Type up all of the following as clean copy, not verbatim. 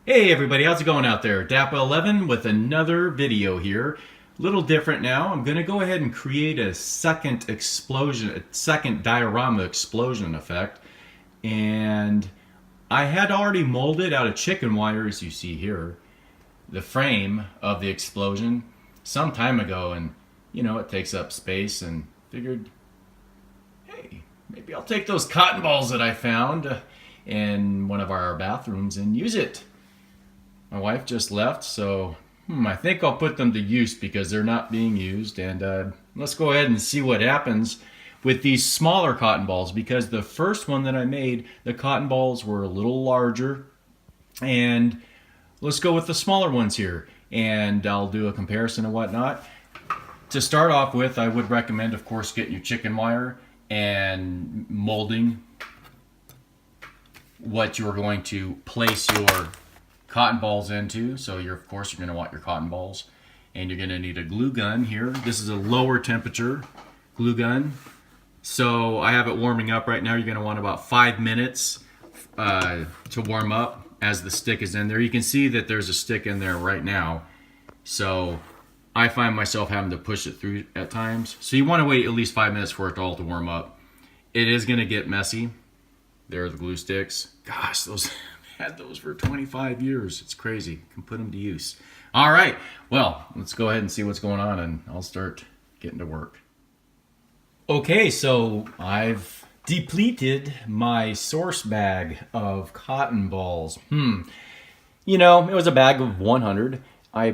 Hey everybody, how's it going out there? DAPA11 with another video here. A little different now. I'm going to go ahead and create a second explosion, a second diorama explosion effect. And I had already molded out of chicken wire, as you see here, the frame of the explosion some time ago. And, it takes up space and figured, hey, maybe I'll take those cotton balls that I found in one of our bathrooms and use it. My wife just left, so I think I'll put them to use because they're not being used. And let's go ahead and see what happens with these smaller cotton balls, because the first one that I made, the cotton balls were a little larger. And let's go with the smaller ones here, and I'll do a comparison and whatnot. To start off with, I would recommend, of course, get your chicken wire and molding what you're going to place your cotton balls into. So of course you're going to want your cotton balls, and you're going to need a glue gun here. This is a lower temperature glue gun. So I have it warming up right now. You're going to want about 5 minutes to warm up as the stick is in there. You can see that there's a stick in there right now. So I find myself having to push it through at times. So you want to wait at least 5 minutes for it all to warm up. It is going to get messy. There are the glue sticks. Gosh, those had those for 25 years. It's crazy. Can put them to use. All right. Well, let's go ahead and see what's going on, and I'll start getting to work. Okay, so I've depleted my source bag of cotton balls. It was a bag of 100. I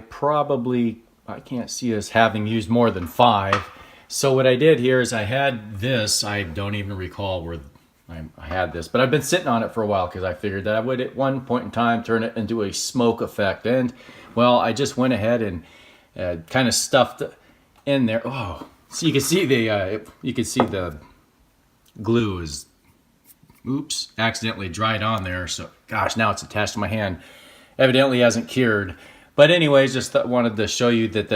can't see us having used more than 5. So what I did here is I had this. I don't even recall where I had this, but I've been sitting on it for a while because I figured that I would at one point in time turn it into a smoke effect. And well, I just went ahead and kind of stuffed it in there. Oh, so you can see the glue is, oops, accidentally dried on there. So gosh, now it's attached to my hand. Evidently hasn't cured. But anyways, just wanted to show you that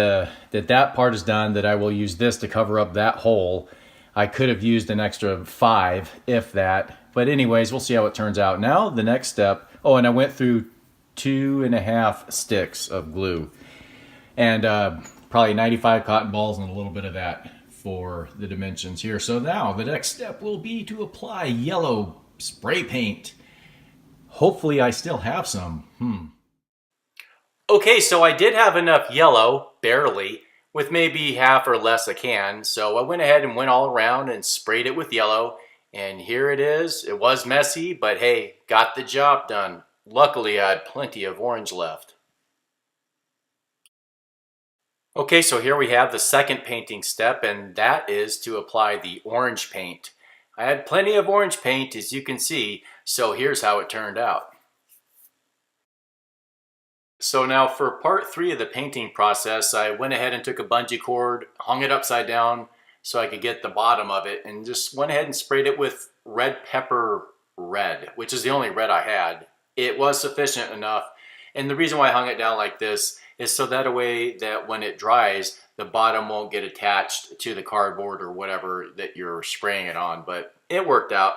that part is done. That I will use this to cover up that hole. I could have used an extra 5, if that. But anyways, we'll see how it turns out. Now, the next step. Oh, and I went through 2.5 sticks of glue. And probably 95 cotton balls and a little bit of that for the dimensions here. So now, the next step will be to apply yellow spray paint. Hopefully, I still have some. Okay, so I did have enough yellow, barely, with maybe half or less a can. So I went ahead and went all around and sprayed it with yellow. And here it is. It was messy, but hey, got the job done. Luckily, I had plenty of orange left. Okay, so here we have the second painting step, and that is to apply the orange paint. I had plenty of orange paint, as you can see, so here's how it turned out. So now for part 3 of the painting process, I went ahead and took a bungee cord, hung it upside down so I could get the bottom of it, and just went ahead and sprayed it with red pepper red, which is the only red I had. It was sufficient enough. And the reason why I hung it down like this is so that way that when it dries, the bottom won't get attached to the cardboard or whatever that you're spraying it on, but it worked out.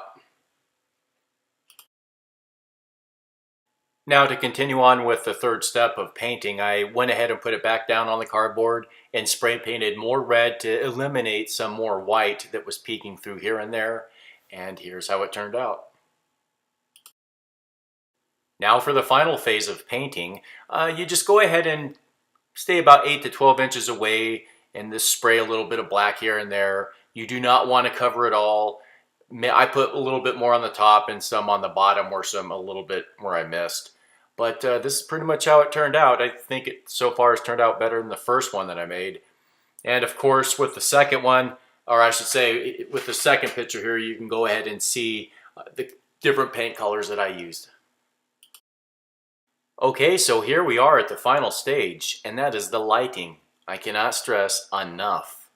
Now to continue on with the third step of painting, I went ahead and put it back down on the cardboard and spray painted more red to eliminate some more white that was peeking through here and there. And here's how it turned out. Now for the final phase of painting, you just go ahead and stay about 8 to 12 inches away and just spray a little bit of black here and there. You do not want to cover it all. I put a little bit more on the top and some on the bottom where a little bit where I missed. But this is pretty much how it turned out. I think it so far has turned out better than the first one that I made. And of course, with the second one, or I should say, with the second picture here, you can go ahead and see the different paint colors that I used. Okay, so here we are at the final stage, and that is the lighting. I cannot stress enough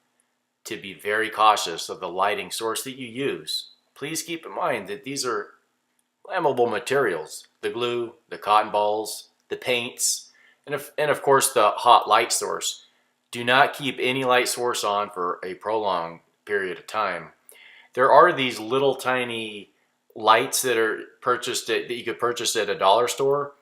to be very cautious of the lighting source that you use. Please keep in mind that these are flammable materials. The glue, the cotton balls, the paints, and of course the hot light source. Do not keep any light source on for a prolonged period of time. There are these little tiny lights that are that you could purchase at a dollar store.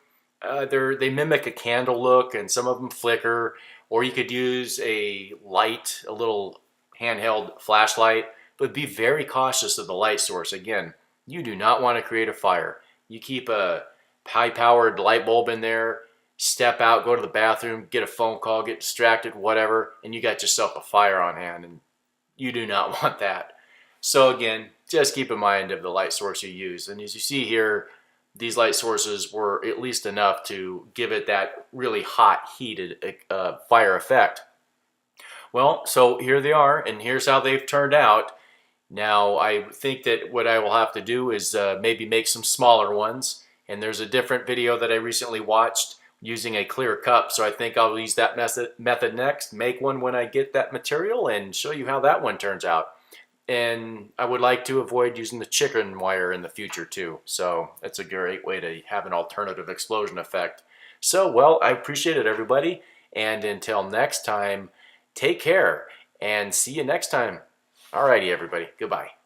they mimic a candle look, and some of them flicker. Or you could use a light, a little handheld flashlight, but be very cautious of the light source. Again, you do not want to create a fire. You keep a high-powered light bulb in there, step out, go to the bathroom, get a phone call, get distracted, whatever, and you got yourself a fire on hand, and you do not want that. So again, just keep in mind of the light source you use. And as you see here, these light sources were at least enough to give it that really hot, heated fire effect. Well, so here they are, and here's how they've turned out. Now, I think that what I will have to do is maybe make some smaller ones. And there's a different video that I recently watched using a clear cup, so I think I'll use that method next. Make one when I get that material and show you how that one turns out. And I would like to avoid using the chicken wire in the future too. So that's a great way to have an alternative explosion effect. So, well, I appreciate it, everybody. And until next time, take care and see you next time. Alrighty, everybody. Goodbye.